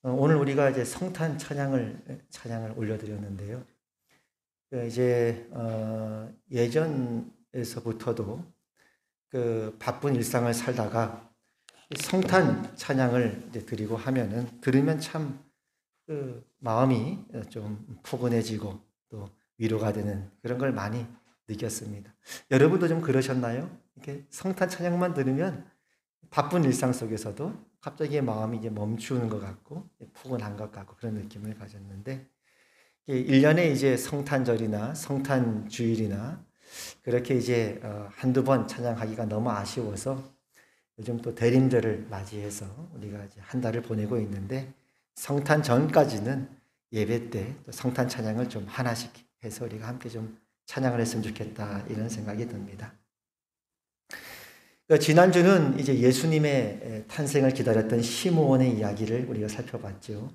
오늘 우리가 이제 성탄 찬양을 올려드렸는데요. 이제 예전에서부터도 그 바쁜 일상을 살다가 성탄 찬양을 이제 드리고 하면은 들으면 참 그 마음이 좀 포근해지고 또 위로가 되는 그런 걸 많이 느꼈습니다. 여러분도 좀 그러셨나요? 이렇게 성탄 찬양만 들으면 바쁜 일상 속에서도 갑자기 마음이 이제 멈추는 것 같고 포근한 것 같고 그런 느낌을 가졌는데 1년에 이제 성탄절이나 성탄주일이나 그렇게 이제 한두 번 찬양하기가 너무 아쉬워서 요즘 또 대림절을 맞이해서 우리가 이제 한 달을 보내고 있는데 성탄 전까지는 예배 때 성탄 찬양을 좀 하나씩 해서 우리가 함께 좀 찬양을 했으면 좋겠다 이런 생각이 듭니다. 지난주는 이제 예수님의 탄생을 기다렸던 시므온의 이야기를 우리가 살펴봤죠.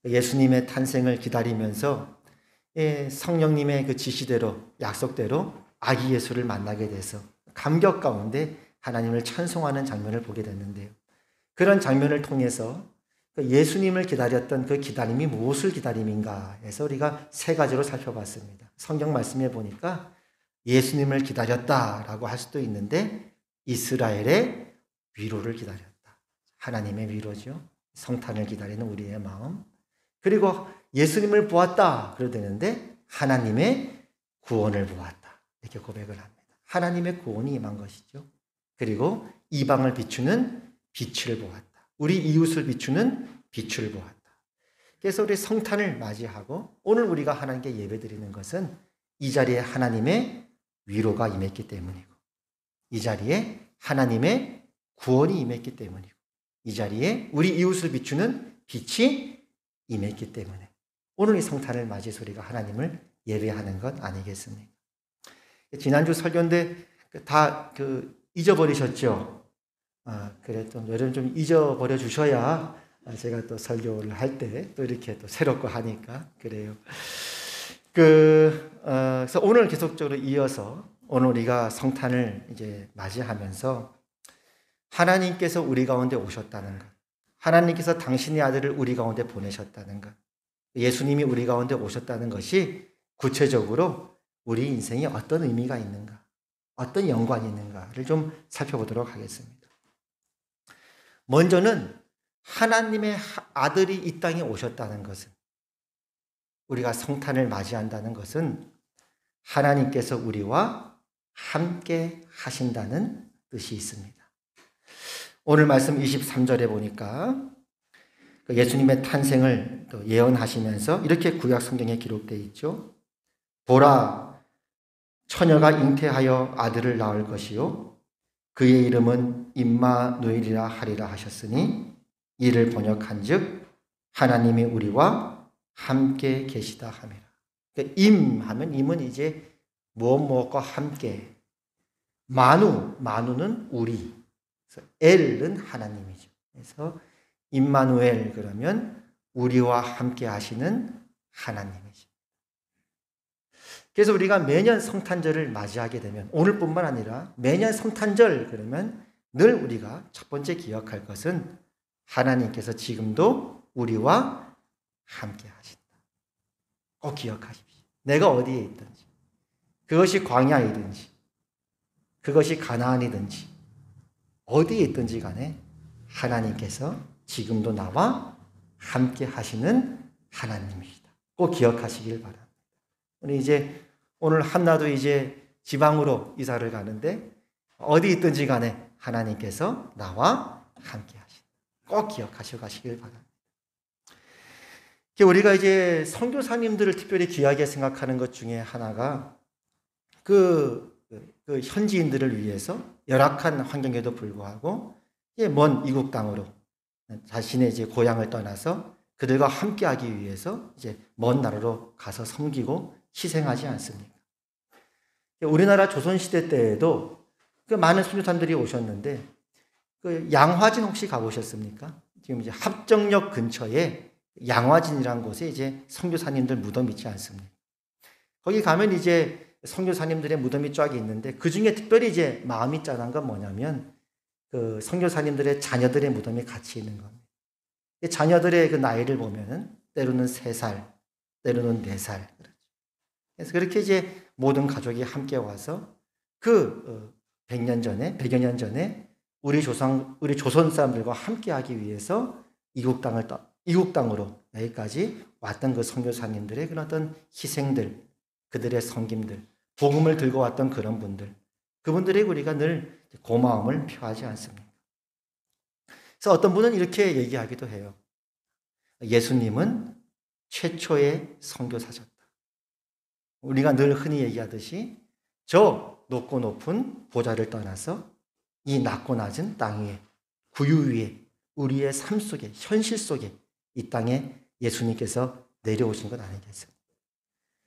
예수님의 탄생을 기다리면서 성령님의 그 지시대로 약속대로 아기 예수를 만나게 돼서 감격 가운데 하나님을 찬송하는 장면을 보게 됐는데요. 그런 장면을 통해서 예수님을 기다렸던 그 기다림이 무엇을 기다림인가 해서 우리가 세 가지로 살펴봤습니다. 성경 말씀에 보니까 예수님을 기다렸다라고 할 수도 있는데 이스라엘의 위로를 기다렸다. 하나님의 위로죠. 성탄을 기다리는 우리의 마음. 그리고 예수님을 보았다. 그래야 되는데 하나님의 구원을 보았다. 이렇게 고백을 합니다. 하나님의 구원이 임한 것이죠. 그리고 이방을 비추는 빛을 보았다. 우리 이웃을 비추는 빛을 보았다. 그래서 우리 성탄을 맞이하고 오늘 우리가 하나님께 예배드리는 것은 이 자리에 하나님의 위로가 임했기 때문이고 이 자리에 하나님의 구원이 임했기 때문이고 이 자리에 우리 이웃을 비추는 빛이 임했기 때문에 오늘 이 성탄을 맞이해서 우리가 하나님을 예배하는 것 아니겠습니까? 지난주 설교인데 다 잊어버리셨죠? 그래 좀 여러분 좀 잊어버려 주셔야 제가 또 설교를 할 때 또 이렇게 또 새롭고 하니까 그래요. 그래서 오늘 계속적으로 이어서 오늘 우리가 성탄을 이제 맞이하면서 하나님께서 우리 가운데 오셨다는 것, 하나님께서 당신의 아들을 우리 가운데 보내셨다는 것, 예수님이 우리 가운데 오셨다는 것이 구체적으로 우리 인생에 어떤 의미가 있는가, 어떤 연관이 있는가를 좀 살펴보도록 하겠습니다. 먼저는 하나님의 아들이 이 땅에 오셨다는 것은 우리가 성탄을 맞이한다는 것은 하나님께서 우리와 함께 하신다는 뜻이 있습니다. 오늘 말씀 23절에 보니까 예수님의 탄생을 예언하시면서 이렇게 구약 성경에 기록되어 있죠. 보라, 처녀가 잉태하여 아들을 낳을 것이요 그의 이름은 임마누엘이라 하리라 하셨으니 이를 번역한즉 하나님이 우리와 함께 계시다 함이라. 그러니까 임하면 임은 이제 무엇과 함께, 마누는 우리, 그래서 엘은 하나님이죠. 그래서 임마누엘 그러면 우리와 함께 하시는 하나님이죠. 그래서 우리가 매년 성탄절을 맞이하게 되면 오늘뿐만 아니라 매년 성탄절 그러면 늘 우리가 첫 번째 기억할 것은 하나님께서 지금도 우리와 함께 하신다. 꼭 기억하십시오. 내가 어디에 있든지 그것이 광야이든지 그것이 가나안이든지 어디에 있든지 간에 하나님께서 지금도 나와 함께 하시는 하나님이시다. 꼭 기억하시길 바랍니다. 우리 이제 오늘 한나도 이제 지방으로 이사를 가는데 어디 있든지 간에 하나님께서 나와 함께 하신다. 꼭 기억하시고 가시길 바랍니다. 우리가 이제 선교사님들을 특별히 귀하게 생각하는 것 중에 하나가 그 현지인들을 위해서 열악한 환경에도 불구하고 먼 이국 땅으로 자신의 이제 고향을 떠나서 그들과 함께하기 위해서 이제 먼 나라로 가서 섬기고 희생하지 않습니까? 우리나라 조선시대 때에도 그 많은 선교사님들이 오셨는데 그 양화진 혹시 가보셨습니까? 지금 이제 합정역 근처에 양화진이라는 곳에 이제 선교사님들 무덤이 있지 않습니까? 거기 가면 이제 선교사님들의 무덤이 쫙 있는데 그 중에 특별히 이제 마음이 짠한 건 뭐냐면 그 선교사님들의 자녀들의 무덤이 같이 있는 겁니다. 자녀들의 그 나이를 보면은 때로는 3살, 때로는 4살. 그래서 그렇게 이제 모든 가족이 함께 와서 그 100년 전에, 100여 년 전에 우리 조선 사람들과 함께 하기 위해서 이국 땅으로 여기까지 왔던 그 선교사님들의 그런 어떤 희생들, 그들의 섬김들, 복음을 들고 왔던 그런 분들, 그분들에게 우리가 늘 고마움을 표하지 않습니까? 그래서 어떤 분은 이렇게 얘기하기도 해요. 예수님은 최초의 선교사셨다. 우리가 늘 흔히 얘기하듯이 저 높고 높은 보좌를 떠나서 이 낮고 낮은 땅 위에, 구유 위에, 우리의 삶 속에, 현실 속에 이 땅에 예수님께서 내려오신 것 아니겠습니까?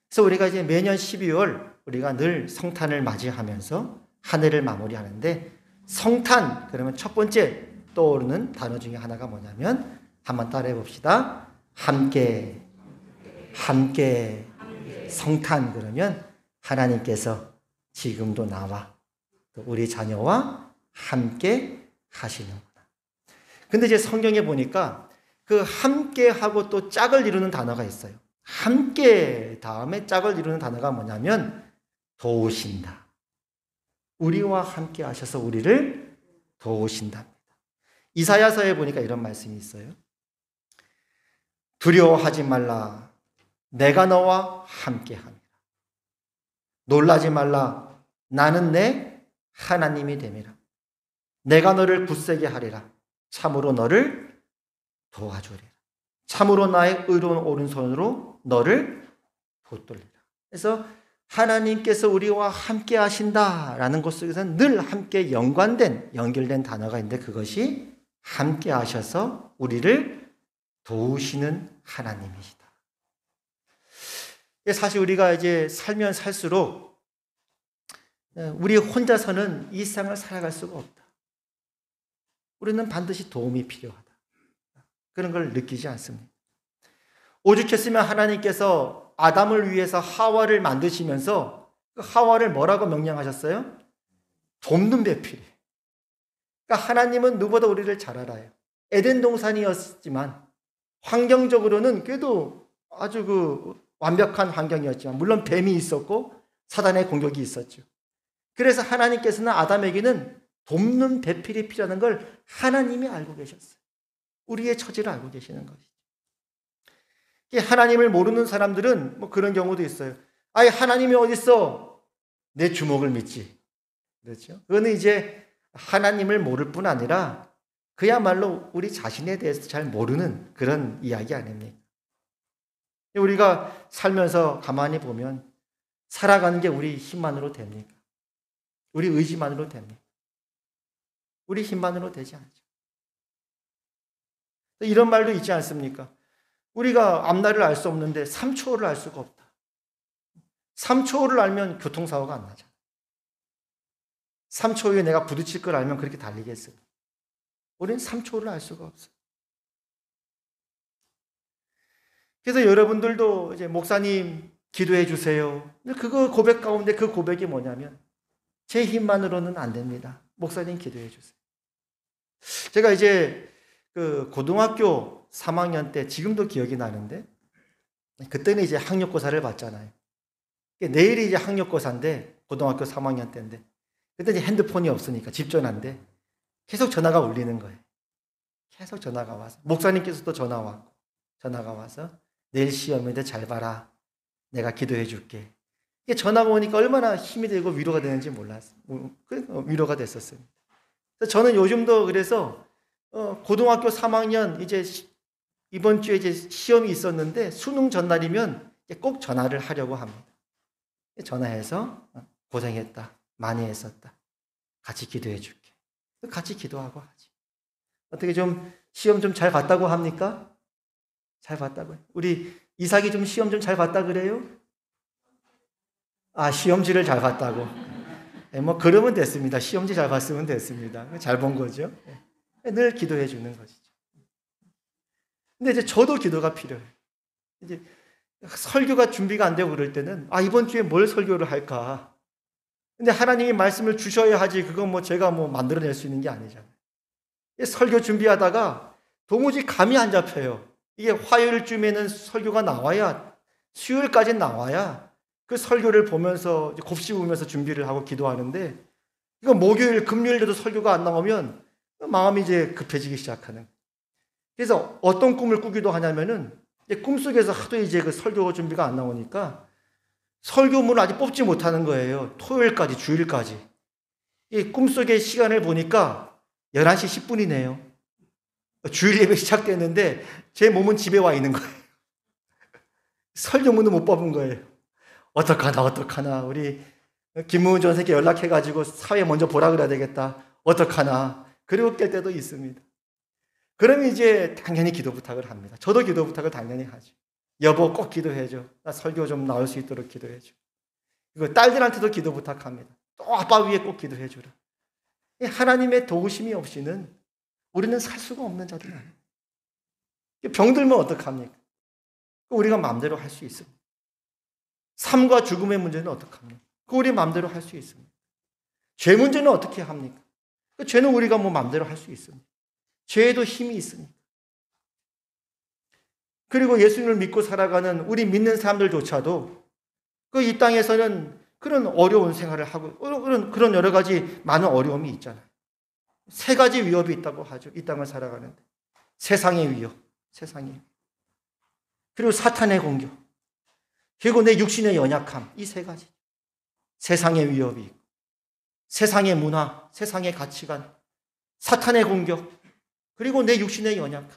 그래서 우리가 이제 매년 12월 우리가 늘 성탄을 맞이하면서 한 해를 마무리하는데, 성탄 그러면 첫 번째 떠오르는 단어 중에 하나가 뭐냐면, 한번 따라해 봅시다. 함께. 성탄 그러면 하나님께서 지금도 나와 또 우리 자녀와 함께 하시는구나. 근데 이제 성경에 보니까 그 함께하고 또 짝을 이루는 단어가 있어요. 함께 다음에 짝을 이루는 단어가 뭐냐면 도우신다. 우리와 함께 하셔서 우리를 도우신답니다. 이사야서에 보니까 이런 말씀이 있어요. 두려워하지 말라. 내가 너와 함께함이라. 놀라지 말라. 나는 내 하나님이 됨이라. 내가 너를 굳세게 하리라. 참으로 너를 도와주리라. 참으로 나의 의로운 오른손으로 너를 붙들리라. 그래서 하나님께서 우리와 함께 하신다라는 것 속에서는 늘 함께 연결된 단어가 있는데, 그것이 함께 하셔서 우리를 도우시는 하나님이시다. 사실 우리가 이제 살면 살수록 우리 혼자서는 이 세상을 살아갈 수가 없다. 우리는 반드시 도움이 필요하다. 그런 걸 느끼지 않습니다. 오죽했으면 하나님께서 아담을 위해서 하와를 만드시면서 그 하와를 뭐라고 명령하셨어요? 돕는 배필. 그러니까 하나님은 누구보다 우리를 잘 알아요. 에덴 동산이었지만 환경적으로는 그래도 아주 그 완벽한 환경이었지만, 물론 뱀이 있었고 사단의 공격이 있었죠. 그래서 하나님께서는 아담에게는 돕는 배필이 필요한 걸 하나님이 알고 계셨어요. 우리의 처지를 알고 계시는 것이죠. 하나님을 모르는 사람들은 뭐 그런 경우도 있어요. 아니, 하나님이 어딨어? 내 주먹을 믿지. 그렇죠? 그거는 이제 하나님을 모를 뿐 아니라 그야말로 우리 자신에 대해서 잘 모르는 그런 이야기 아닙니까? 우리가 살면서 가만히 보면 살아가는 게 우리 힘만으로 됩니까? 우리 의지만으로 됩니까? 우리 힘만으로 되지 않죠. 이런 말도 있지 않습니까? 우리가 앞날을 알 수 없는데 3초를 알 수가 없다. 3초를 알면 교통사고가 안 나잖아. 3초 후에 내가 부딪힐 걸 알면 그렇게 달리겠어요. 우리는 3초를 알 수가 없어요. 그래서 여러분들도 이제 목사님 기도해 주세요. 그거 고백 가운데 그 고백이 뭐냐면 제 힘만으로는 안 됩니다. 목사님 기도해 주세요. 제가 이제 그 고등학교 3학년 때, 지금도 기억이 나는데, 그때는 이제 학력고사를 봤잖아요. 내일이 이제 학력고사인데 고등학교 3학년 때인데, 그때 이제 핸드폰이 없으니까 집 전화인데 계속 전화가 울리는 거예요. 계속 전화가 와서 목사님께서도 전화가 와서 내일 시험인데 잘 봐라. 내가 기도해 줄게. 이게 전화가 오니까 얼마나 힘이 되고 위로가 되는지 몰랐어요. 위로가 됐었어요. 저는 요즘도 그래서 고등학교 3학년 이제 이번 주에 이제 시험이 있었는데 수능 전날이면 꼭 전화를 하려고 합니다. 전화해서 고생했다. 많이 했었다. 같이 기도해 줄게. 같이 기도하고 하지. 어떻게 좀 시험 좀 잘 봤다고 합니까? 잘 봤다고요. 우리 이삭이 좀 시험 좀 잘 봤다 그래요? 아, 시험지를 잘 봤다고. 뭐 그러면 됐습니다. 시험지 잘 봤으면 됐습니다. 잘 본 거죠. 늘 기도해 주는 것이죠. 근데 이제 저도 기도가 필요해요. 이제 설교가 준비가 안 되고 그럴 때는 이번 주에 뭘 설교를 할까? 근데 하나님이 말씀을 주셔야 하지, 그건 뭐 제가 뭐 만들어낼 수 있는 게 아니잖아요. 설교 준비하다가 도무지 감이 안 잡혀요. 이게 화요일쯤에는 설교가 나와야, 수요일까지 나와야 그 설교를 보면서 곱씹으면서 준비를 하고 기도하는데, 이거 목요일, 금요일에도 설교가 안 나오면 마음이 이제 급해지기 시작하는 거예요. 그래서 어떤 꿈을 꾸기도 하냐면은, 꿈속에서 하도 이제 그 설교 준비가 안 나오니까 설교문을 아직 뽑지 못하는 거예요. 토요일까지, 주일까지. 이 꿈속의 시간을 보니까 11시 10분이네요. 주일 예배 시작됐는데 제 몸은 집에 와 있는 거예요. 설교문을 못 뽑은 거예요. 어떡하나. 우리 김무은 전사께 연락해가지고 사회 먼저 보라 그래야 되겠다. 어떡하나. 그리고 깰 때도 있습니다. 그러면 이제 당연히 기도 부탁을 합니다. 저도 기도 부탁을 당연히 하죠. 여보 꼭 기도해줘. 나 설교 좀 나올 수 있도록 기도해줘. 그리고 딸들한테도 기도 부탁합니다. 또 아빠 위에 꼭 기도해주라. 하나님의 도우심이 없이는 우리는 살 수가 없는 자들 아니에요. 병들면 어떡합니까? 우리가 마음대로 할 수 있습니다. 삶과 죽음의 문제는 어떡합니까? 우리 마음대로 할 수 있습니다. 죄 문제는 어떻게 합니까? 죄는 우리가 뭐 마음대로 할 수 있습니다. 죄에도 힘이 있습니다. 그리고 예수님을 믿고 살아가는 우리 믿는 사람들조차도 이 땅에서는 그런 어려운 생활을 하고 그런 여러 가지 많은 어려움이 있잖아요. 3가지 위협이 있다고 하죠. 이 땅을 살아가는데. 세상의 위협, 그리고 사탄의 공격, 그리고 내 육신의 연약함, 이 3가지. 세상의 위협이 있고, 세상의 문화, 세상의 가치관, 사탄의 공격, 그리고 내 육신의 연약함.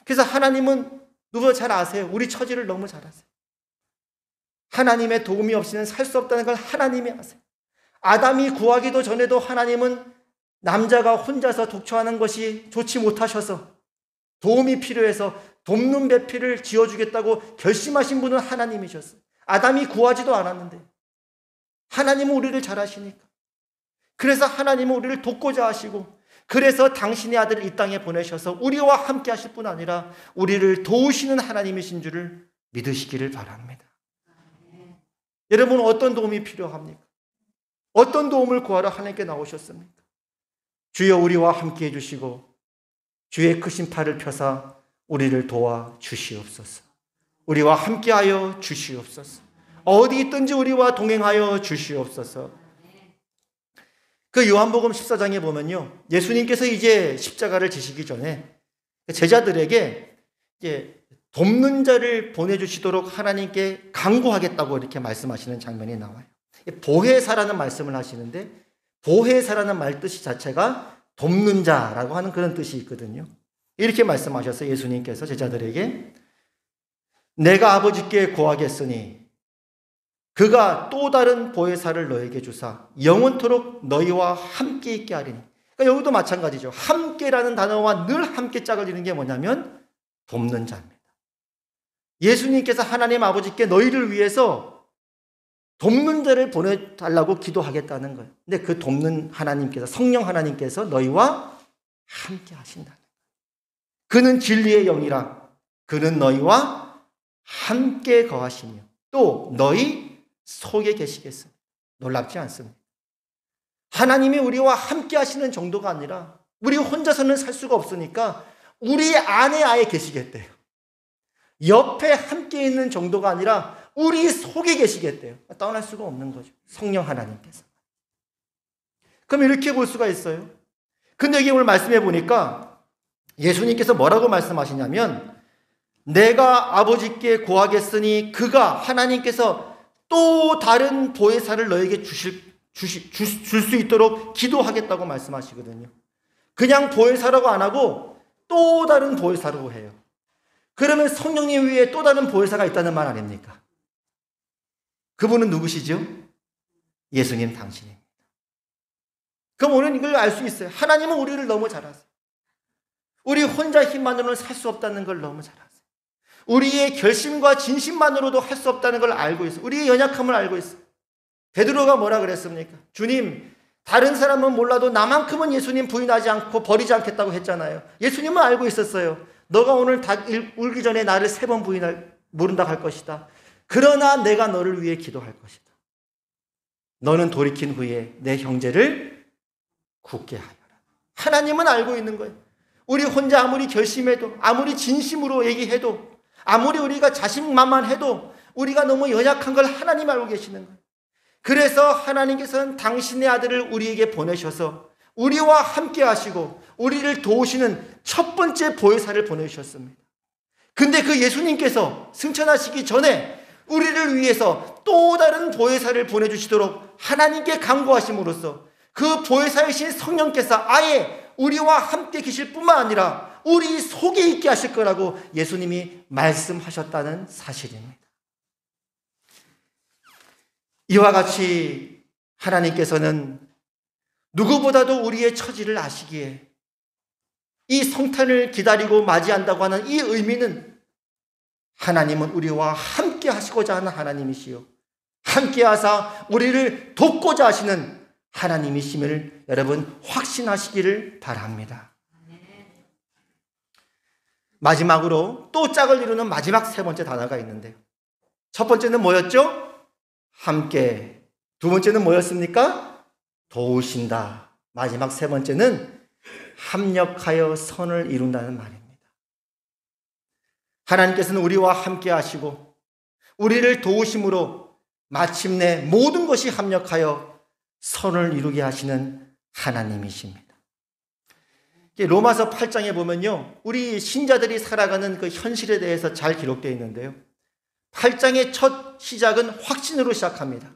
그래서 하나님은 누가 잘 아세요. 우리 처지를 너무 잘 아세요. 하나님의 도움이 없이는 살 수 없다는 걸 하나님이 아세요. 아담이 구하기도 전에도 하나님은 남자가 혼자서 독처하는 것이 좋지 못하셔서 도움이 필요해서 돕는 배필을 지어주겠다고 결심하신 분은 하나님이셨어요. 아담이 구하지도 않았는데 하나님은 우리를 잘 아시니까. 그래서 하나님은 우리를 돕고자 하시고, 그래서 당신의 아들을 이 땅에 보내셔서 우리와 함께 하실 뿐 아니라 우리를 도우시는 하나님이신 줄을 믿으시기를 바랍니다. 여러분, 어떤 도움이 필요합니까? 어떤 도움을 구하러 하나님께 나오셨습니까? 주여 우리와 함께 해주시고 주의 크신 팔을 펴사 우리를 도와 주시옵소서. 우리와 함께하여 주시옵소서. 어디 있든지 우리와 동행하여 주시옵소서. 그 요한복음 14장에 보면요, 예수님께서 이제 십자가를 지시기 전에 제자들에게 이제 돕는 자를 보내주시도록 하나님께 간구하겠다고 이렇게 말씀하시는 장면이 나와요. 보혜사라는 말씀을 하시는데, 보혜사라는 말 뜻이 자체가 돕는 자라고 하는 그런 뜻이 있거든요. 이렇게 말씀하셨어요. 예수님께서 제자들에게, 내가 아버지께 구하겠으니 그가 또 다른 보혜사를 너에게 주사 영원토록 너희와 함께 있게 하리니. 그러니까 여기도 마찬가지죠. 함께라는 단어와 늘 함께 짝을 이루는 게 뭐냐면 돕는 자입니다. 예수님께서 하나님 아버지께 너희를 위해서 돕는 자를 보내달라고 기도하겠다는 거예요. 근데 그 돕는 하나님께서, 성령 하나님께서 너희와 함께 하신다는 거예요. 그는 진리의 영이라 그는 너희와 함께 거하시며 또 너희 속에 계시겠습니다. 놀랍지 않습니까? 하나님이 우리와 함께 하시는 정도가 아니라 우리 혼자서는 살 수가 없으니까 우리 안에 아예 계시겠대요. 옆에 함께 있는 정도가 아니라 우리 속에 계시겠대요. 떠날 수가 없는 거죠. 성령 하나님께서. 그럼 이렇게 볼 수가 있어요. 근데 여기 오늘 말씀해 보니까 예수님께서 뭐라고 말씀하시냐면, 내가 아버지께 구하겠으니 그가, 하나님께서 또 다른 보혜사를 너에게 줄 수 있도록 기도하겠다고 말씀하시거든요. 그냥 보혜사라고 안 하고 또 다른 보혜사라고 해요. 그러면 성령님 위에 또 다른 보혜사가 있다는 말 아닙니까? 그분은 누구시죠? 예수님 당신입니다. 그럼 우리는 이걸 알 수 있어요. 하나님은 우리를 너무 잘 아세요. 우리 혼자 힘만으로는 살 수 없다는 걸 너무 잘 아세요. 우리의 결심과 진심만으로도 할 수 없다는 걸 알고 있어요. 우리의 연약함을 알고 있어요. 베드로가 뭐라 그랬습니까? 주님, 다른 사람은 몰라도 나만큼은 예수님 부인하지 않고 버리지 않겠다고 했잖아요. 예수님은 알고 있었어요. 너가 오늘 울기 전에 나를 3번 모른다 할 것이다. 그러나 내가 너를 위해 기도할 것이다. 너는 돌이킨 후에 내 형제를 굳게 하여라. 하나님은 알고 있는 거예요. 우리 혼자 아무리 결심해도, 아무리 진심으로 얘기해도, 아무리 우리가 자신만만해도 우리가 너무 연약한 걸 하나님 알고 계시는 거예요. 그래서 하나님께서는 당신의 아들을 우리에게 보내셔서 우리와 함께 하시고 우리를 도우시는 첫 번째 보혜사를 보내주셨습니다. 근데 그 예수님께서 승천하시기 전에 우리를 위해서 또 다른 보혜사를 보내주시도록 하나님께 간구하심으로써 그 보혜사이신 성령께서 아예 우리와 함께 계실 뿐만 아니라 우리 속에 있게 하실 거라고 예수님이 말씀하셨다는 사실입니다. 이와 같이 하나님께서는 누구보다도 우리의 처지를 아시기에 이 성탄을 기다리고 맞이한다고 하는 이 의미는 하나님은 우리와 함께 하시고자 하는 하나님이시요, 함께 하사 우리를 돕고자 하시는 하나님이심을 여러분 확신하시기를 바랍니다. 마지막으로 또 짝을 이루는 마지막 세 번째 단어가 있는데요. 첫 번째는 뭐였죠? 함께. 두 번째는 뭐였습니까? 도우신다. 마지막 세 번째는 합력하여 선을 이룬다는 말입니다. 하나님께서는 우리와 함께 하시고 우리를 도우심으로 마침내 모든 것이 합력하여 선을 이루게 하시는 하나님이십니다. 로마서 8장에 보면요, 우리 신자들이 살아가는 그 현실에 대해서 잘 기록되어 있는데요, 8장의 첫 시작은 확신으로 시작합니다.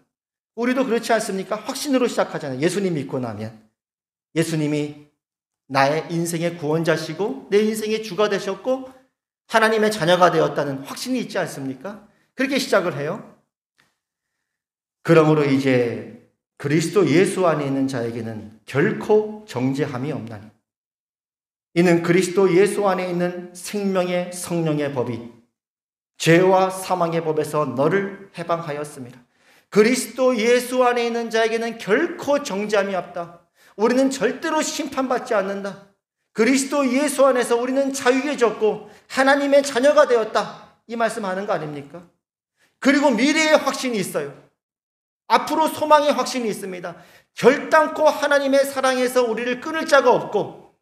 우리도 그렇지 않습니까? 확신으로 시작하잖아요. 예수님 믿고 나면 예수님이 나의 인생의 구원자시고 내 인생의 주가 되셨고 하나님의 자녀가 되었다는 확신이 있지 않습니까? 그렇게 시작을 해요. 그러므로 이제 그리스도 예수 안에 있는 자에게는 결코 정죄함이 없나니 이는 그리스도 예수 안에 있는 생명의 성령의 법이 죄와 사망의 법에서 너를 해방하였습니다. 그리스도 예수 안에 있는 자에게는 결코 정죄함이 없다. 우리는 절대로 심판받지 않는다. 그리스도 예수 안에서 우리는 자유해졌고 하나님의 자녀가 되었다. 이 말씀하는 거 아닙니까? 그리고 미래의 확신이 있어요. 앞으로 소망의 확신이 있습니다. 결단코 하나님의 사랑에서 우리를 끊을 자가 없고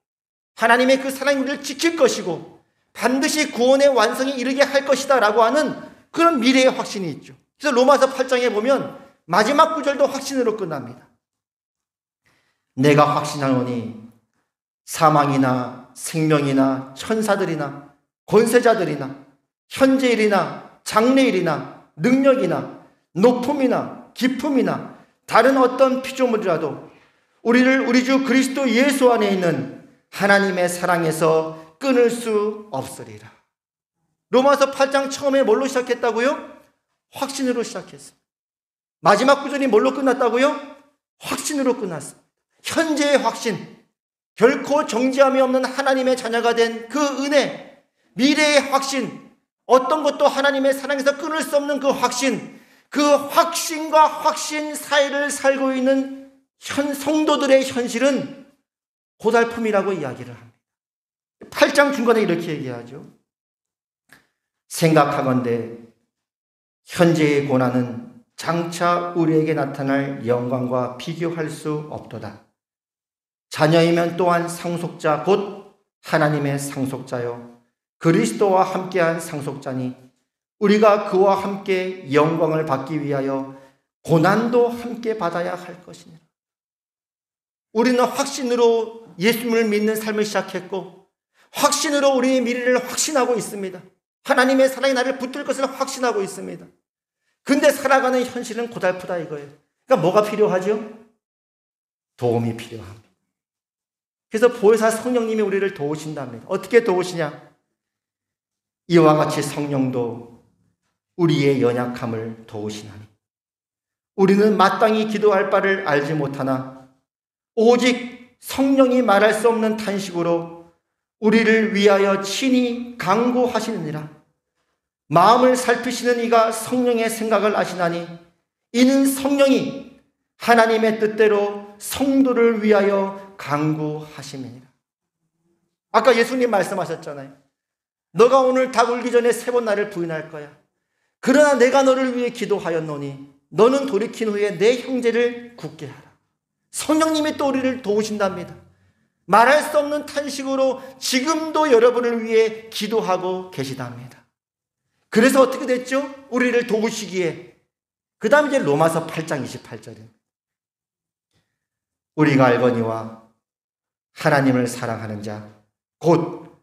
하나님의 그 사랑이 우리를 지킬 것이고 반드시 구원의 완성에 이르게 할 것이다 라고 하는 그런 미래의 확신이 있죠. 그래서 로마서 8장에 보면 마지막 구절도 확신으로 끝납니다. 내가 확신하노니 사망이나 생명이나 천사들이나 권세자들이나 현재일이나 장래일이나 능력이나 높음이나 깊음이나 다른 어떤 피조물이라도 우리를 우리 주 그리스도 예수 안에 있는 하나님의 사랑에서 끊을 수 없으리라. 로마서 8장 처음에 뭘로 시작했다고요? 확신으로 시작했습니다. 마지막 구절이 뭘로 끝났다고요? 확신으로 끝났습니다. 현재의 확신, 결코 정죄함이 없는 하나님의 자녀가 된 그 은혜, 미래의 확신, 어떤 것도 하나님의 사랑에서 끊을 수 없는 그 확신, 그 확신과 확신 사이를 살고 있는 성도들의 현실은 고달픔이라고 이야기를 합니다. 8장 중간에 이렇게 얘기하죠. 생각하건대 현재의 고난은 장차 우리에게 나타날 영광과 비교할 수 없도다. 자녀이면 또한 상속자 곧 하나님의 상속자요 그리스도와 함께한 상속자니 우리가 그와 함께 영광을 받기 위하여 고난도 함께 받아야 할 것이니라. 우리는 확신으로 예수님을 믿는 삶을 시작했고 확신으로 우리의 미래를 확신하고 있습니다. 하나님의 사랑이 나를 붙들 것을 확신하고 있습니다. 근데 살아가는 현실은 고달프다 이거예요. 그러니까 뭐가 필요하죠? 도움이 필요합니다. 그래서 보혜사 성령님이 우리를 도우신답니다. 어떻게 도우시냐? 이와 같이 성령도 우리의 연약함을 도우시나니 우리는 마땅히 기도할 바를 알지 못하나 오직 성령이 말할 수 없는 탄식으로 우리를 위하여 친히 간구하시느니라. 마음을 살피시는 이가 성령의 생각을 아시나니 이는 성령이 하나님의 뜻대로 성도를 위하여 간구하심이니라. 아까 예수님 말씀하셨잖아요. 너가 오늘 닭 울기 전에 3번 나를 부인할 거야. 그러나 내가 너를 위해 기도하였노니 너는 돌이킨 후에 내 형제를 굳게 하라. 성령님이 또 우리를 도우신답니다. 말할 수 없는 탄식으로 지금도 여러분을 위해 기도하고 계시답니다. 그래서 어떻게 됐죠? 우리를 도우시기에. 그 다음 이제 로마서 8장 28절입니다. 우리가 알거니와 하나님을 사랑하는 자, 곧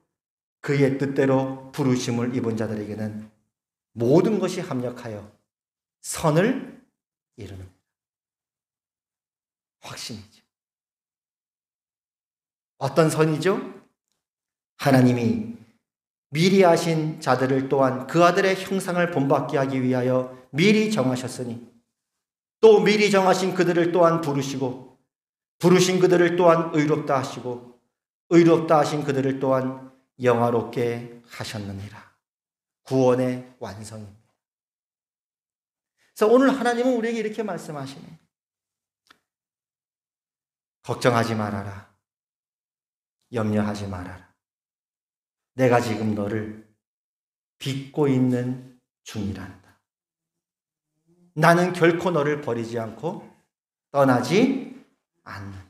그의 뜻대로 부르심을 입은 자들에게는 모든 것이 합력하여 선을 이루는 확신이죠. 어떤 선이죠? 하나님이 미리 아신 자들을 또한 그 아들의 형상을 본받게 하기 위하여 미리 정하셨으니 또 미리 정하신 그들을 또한 부르시고 부르신 그들을 또한 의롭다 하시고 의롭다 하신 그들을 또한 영화롭게 하셨느니라. 구원의 완성입니다. 그래서 오늘 하나님은 우리에게 이렇게 말씀하시네. 걱정하지 말아라. 염려하지 말아라. 내가 지금 너를 빚고 있는 중이란다. 나는 결코 너를 버리지 않고 떠나지 않는다.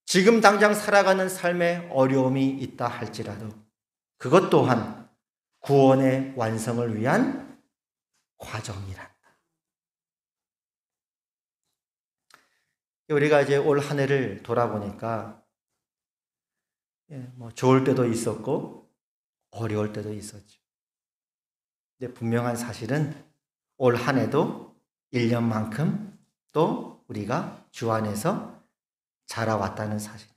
지금 당장 살아가는 삶에 어려움이 있다 할지라도 그것 또한 구원의 완성을 위한 과정이란다. 우리가 이제 올 한 해를 돌아보니까 좋을 때도 있었고 어려울 때도 있었죠. 근데 분명한 사실은 올 한 해도 1년만큼 또 우리가 주 안에서 자라왔다는 사실.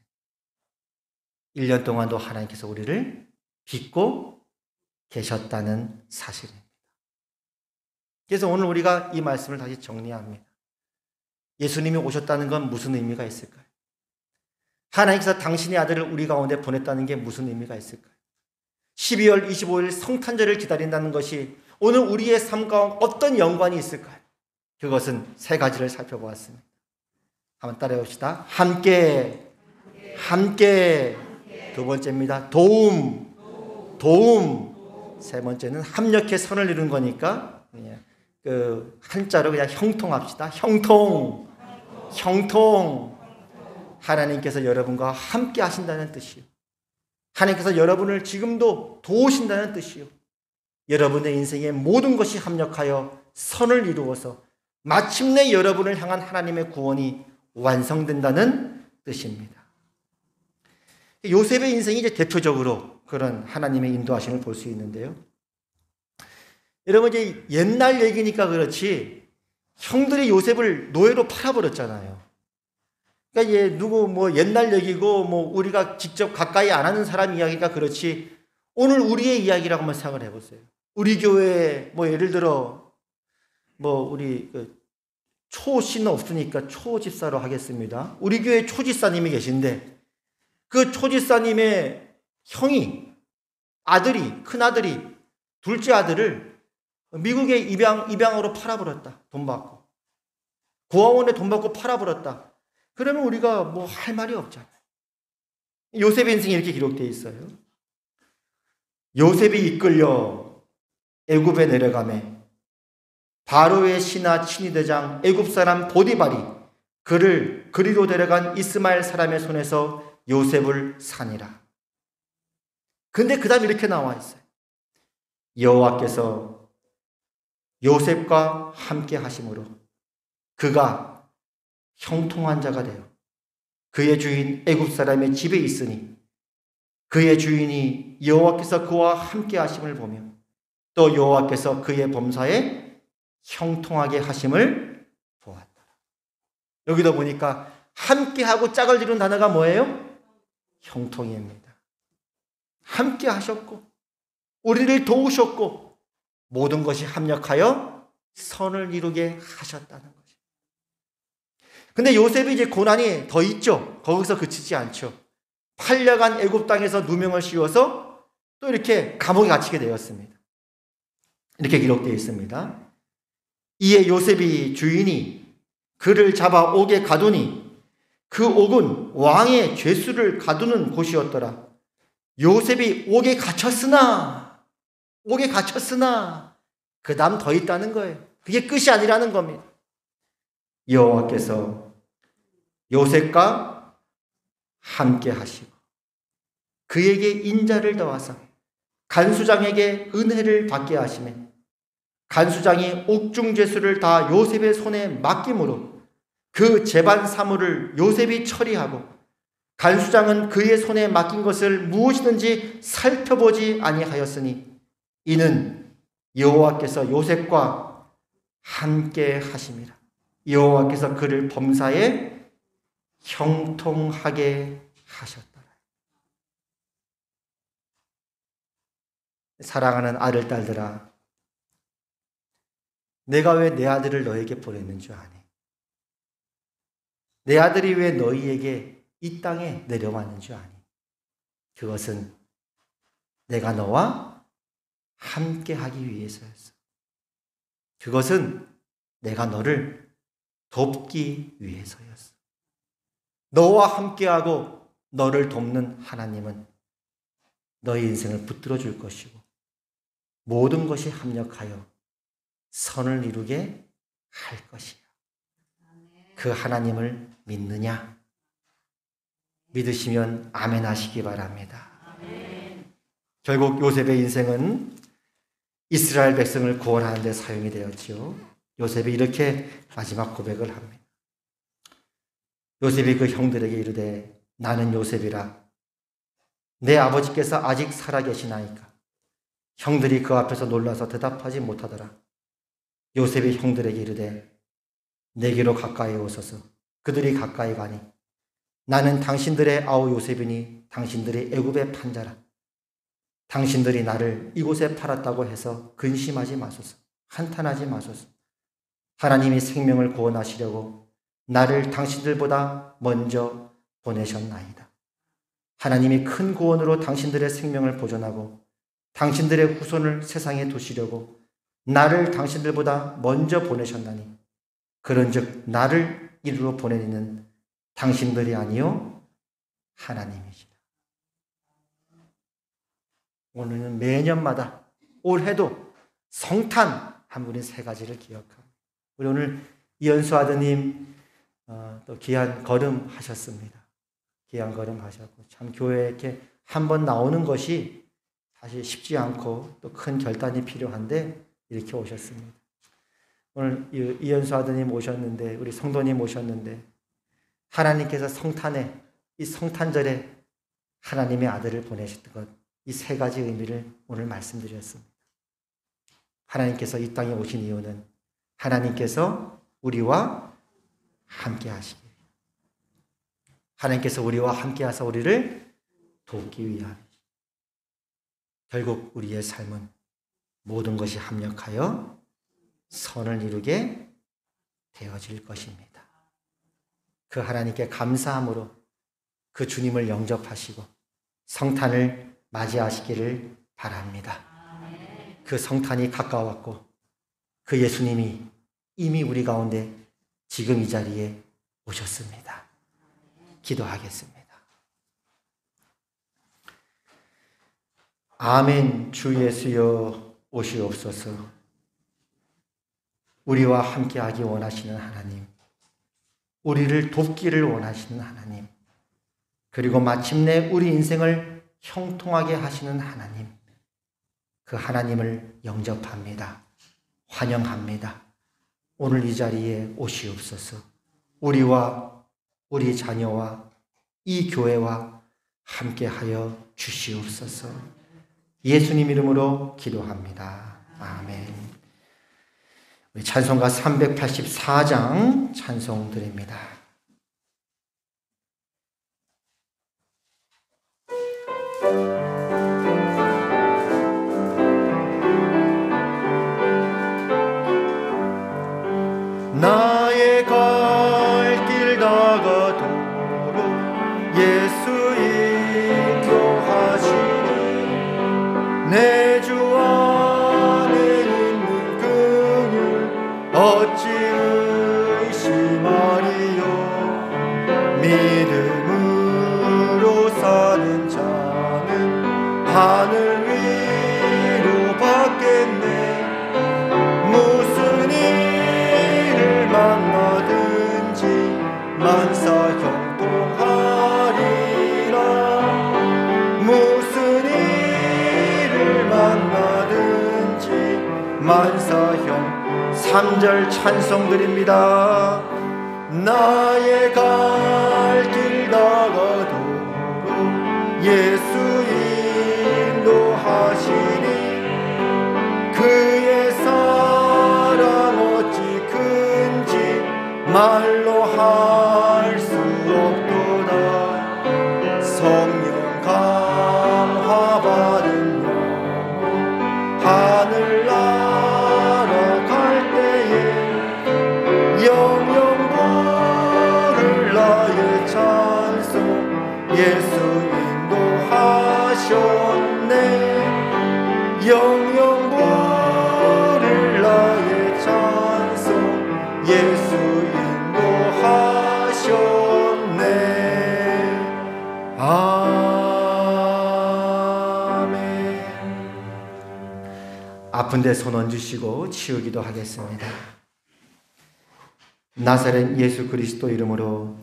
1년 동안도 하나님께서 우리를 빚고 계셨다는 사실입니다. 그래서 오늘 우리가 이 말씀을 다시 정리합니다. 예수님이 오셨다는 건 무슨 의미가 있을까요? 하나님께서 당신의 아들을 우리 가운데 보냈다는 게 무슨 의미가 있을까요? 12월 25일 성탄절을 기다린다는 것이 오늘 우리의 삶 가운데 어떤 연관이 있을까요? 그것은 세 가지를 살펴보았습니다. 한번 따라해봅시다. 함께. 두 번째입니다. 도움. 세 번째는 합력해 선을 이루는 거니까 그 한자로 그냥 형통합시다. 형통. 하나님께서 여러분과 함께 하신다는 뜻이요. 하나님께서 여러분을 지금도 도우신다는 뜻이요. 여러분의 인생의 모든 것이 합력하여 선을 이루어서 마침내 여러분을 향한 하나님의 구원이 완성된다는 뜻입니다. 요셉의 인생이 이제 대표적으로 그런 하나님의 인도하심을 볼 수 있는데요. 여러분 이제 옛날 얘기니까 그렇지 형들이 요셉을 노예로 팔아버렸잖아요. 그러니까 누구 옛날 얘기고 우리가 직접 가까이 안 하는 사람 이야기가 그렇지 오늘 우리의 이야기라고 한번 생각을 해보세요. 우리 교회에 예를 들어 우리 초씨는 없으니까 초집사로 하겠습니다. 우리 교회 초집사님이 계신데 그 초집사님의 형이 큰아들이 둘째 아들을 미국에 입양으로 팔아버렸다. 돈 받고. 고아원에 돈 받고 팔아버렸다. 그러면 우리가 할 말이 없잖아요. 요셉의 인생이 이렇게 기록되어 있어요. 요셉이 이끌려 애굽에 내려가매 바로의 신하 친위대장 애굽 사람 보디발이 그를 그리로 데려간 이스마엘 사람의 손에서 요셉을 사니라. 근데 그 다음 이렇게 나와 있어요. 여호와께서 요셉과 함께 하심으로 그가 형통한 자가 되어 그의 주인 애굽 사람의 집에 있으니 그의 주인이 여호와께서 그와 함께 하심을 보며 또 여호와께서 그의 범사에 형통하게 하심을 보았다. 여기도 보니까 함께하고 짝을 이룬 단어가 뭐예요? 형통입니다. 함께 하셨고 우리를 도우셨고 모든 것이 합력하여 선을 이루게 하셨다는 거죠. 근데 요셉이 이제 고난이 더 있죠. 거기서 그치지 않죠. 팔려간 애굽 땅에서 누명을 씌워서 또 이렇게 감옥에 갇히게 되었습니다. 이렇게 기록되어 있습니다. 이에 요셉이 주인이 그를 잡아 옥에 가두니 그 옥은 왕의 죄수를 가두는 곳이었더라. 요셉이 옥에 갇혔으나 그 다음 더 있다는 거예요. 그게 끝이 아니라는 겁니다. 여호와께서 요셉과 함께 하시고 그에게 인자를 더하사 간수장에게 은혜를 받게 하시매 간수장이 옥중죄수를 다 요셉의 손에 맡김으로 그 재반 사물을 요셉이 처리하고 간수장은 그의 손에 맡긴 것을 무엇이든지 살펴보지 아니하였으니 이는 여호와께서 요셉과 함께 하심이라. 여호와께서 그를 범사에 형통하게 하셨더라. 사랑하는 아들, 딸들아, 내가 왜 내 아들을 너에게 보냈는 줄 아니? 내 아들이 왜 너희에게 이 땅에 내려왔는 줄 아니? 그것은 내가 너와 함께 하기 위해서였어. 그것은 내가 너를 돕기 위해서였어. 너와 함께하고 너를 돕는 하나님은 너의 인생을 붙들어 줄 것이고 모든 것이 합력하여 선을 이루게 할 것이야. 그 하나님을 믿느냐? 믿으시면 아멘 하시기 바랍니다. 결국 요셉의 인생은 이스라엘 백성을 구원하는 데 사용이 되었지요. 요셉이 이렇게 마지막 고백을 합니다. 요셉이 그 형들에게 이르되 나는 요셉이라 내 아버지께서 아직 살아계시나이까. 형들이 그 앞에서 놀라서 대답하지 못하더라. 요셉이 형들에게 이르되 내게로 가까이 오소서. 그들이 가까이 가니 나는 당신들의 아우 요셉이니 당신들이 애굽의 판자라. 당신들이 나를 이곳에 팔았다고 해서 근심하지 마소서. 한탄하지 마소서. 하나님이 생명을 구원하시려고 나를 당신들보다 먼저 보내셨나이다. 하나님이 큰 구원으로 당신들의 생명을 보존하고 당신들의 후손을 세상에 두시려고 나를 당신들보다 먼저 보내셨나니 그런즉 나를 이리로 보내는 당신들이 아니요 하나님이시다. 오늘은 매년마다 올해도 성탄 한 분이 세 가지를 기억합니다. 우리 오늘 이현수 아드님 또 귀한 걸음 하셨습니다. 귀한 걸음 하셨고 참 교회에 이렇게 한번 나오는 것이 사실 쉽지 않고 또 큰 결단이 필요한데 이렇게 오셨습니다. 오늘 이현수 아드님 오셨는데 우리 성도님 오셨는데 하나님께서 성탄에 이 성탄절에 하나님의 아들을 보내셨던 것 이 세 가지 의미를 오늘 말씀드렸습니다. 하나님께서 이 땅에 오신 이유는 하나님께서 우리와 함께 하시기 위해 하나님께서 우리와 함께 하사 우리를 돕기 위함. 결국 우리의 삶은 모든 것이 합력하여 선을 이루게 되어질 것입니다. 그 하나님께 감사함으로 그 주님을 영접하시고 성탄을 맞이하시기를 바랍니다. 그 성탄이 가까웠고 그 예수님이 이미 우리 가운데 지금 이 자리에 오셨습니다. 기도하겠습니다. 아멘. 주 예수여 오시옵소서. 우리와 함께하기 원하시는 하나님, 우리를 돕기를 원하시는 하나님, 그리고 마침내 우리 인생을 형통하게 하시는 하나님, 그 하나님을 영접합니다. 환영합니다. 오늘 이 자리에 오시옵소서. 우리와 우리 자녀와 이 교회와 함께하여 주시옵소서. 예수님 이름으로 기도합니다. 아멘. 우리 찬송가 384장 찬송 드립니다. 나의 갈 길 다가도록 예수 인도하시니 내 주 안에 있는 그를 어찌 의심하리요. 믿음으로 사는 자는 하늘 위로 받겠네. 무슨 만나든지 만사 형통하리. 만사형 3절 찬송 드립니다. 나의 갈 길 다가도록 예수 인도하시니 그의 사랑 어찌 큰지 말로 할 수 없도다. 성령 감화 받은 영혼 하늘 날아갈 때에 영영 부를 나의 찬송 예수 인도하셨네. 영영 부를 나의 찬송 예수 인도하셨네. 아멘. 아픈데 손 얹으시고 치우기도 하겠습니다. 나사렛 예수 그리스도 이름으로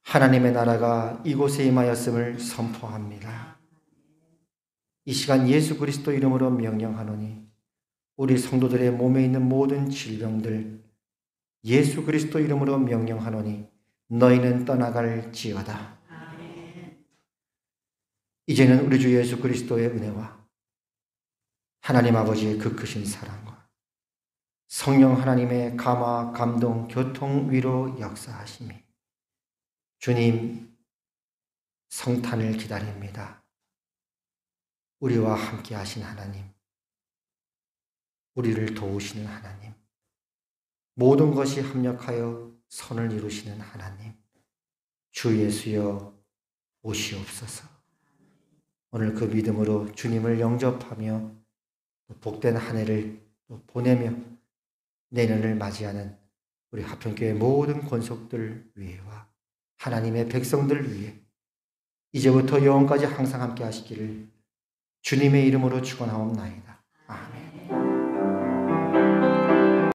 하나님의 나라가 이곳에 임하였음을 선포합니다. 이 시간 예수 그리스도 이름으로 명령하노니 우리 성도들의 몸에 있는 모든 질병들 예수 그리스도 이름으로 명령하노니 너희는 떠나갈지어다. 이제는 우리 주 예수 그리스도의 은혜와 하나님 아버지의 그 크신 사랑과 성령 하나님의 감화, 감동, 교통, 위로 역사하심이 주님 성탄을 기다립니다. 우리와 함께 하신 하나님, 우리를 도우시는 하나님, 모든 것이 합력하여 선을 이루시는 하나님, 주 예수여 오시옵소서. 오늘 그 믿음으로 주님을 영접하며 복된 한 해를 보내며 내년을 맞이하는 우리 하평교회 모든 권속들 위에와 하나님의 백성들 위해 이제부터 영원까지 항상 함께 하시기를 주님의 이름으로 축원하옵나이다. 아멘.